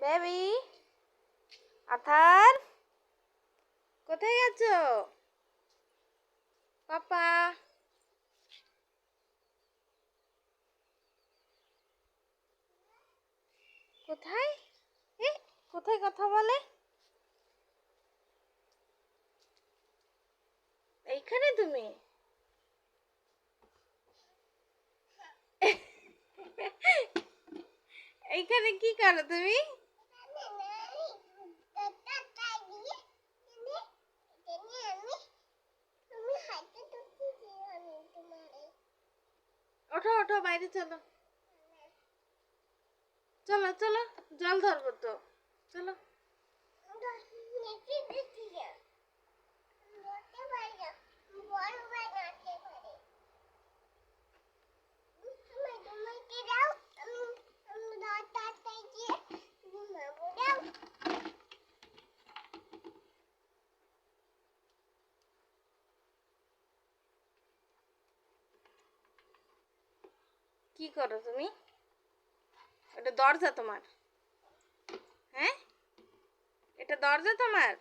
Baby Arthur কোথায় গেছো? পাপা কোথায়? এ কোথায় কথা বলে? এইখানে তুমি? এইখানে কি করো তুমি? ওঠো ওঠো, বাইরে চলো। চলো চলো, জল ধরবো তো, চলো। কি করো তুমি? এটা দরজা তোমার? হ্যাঁ, এটা দরজা তোমার?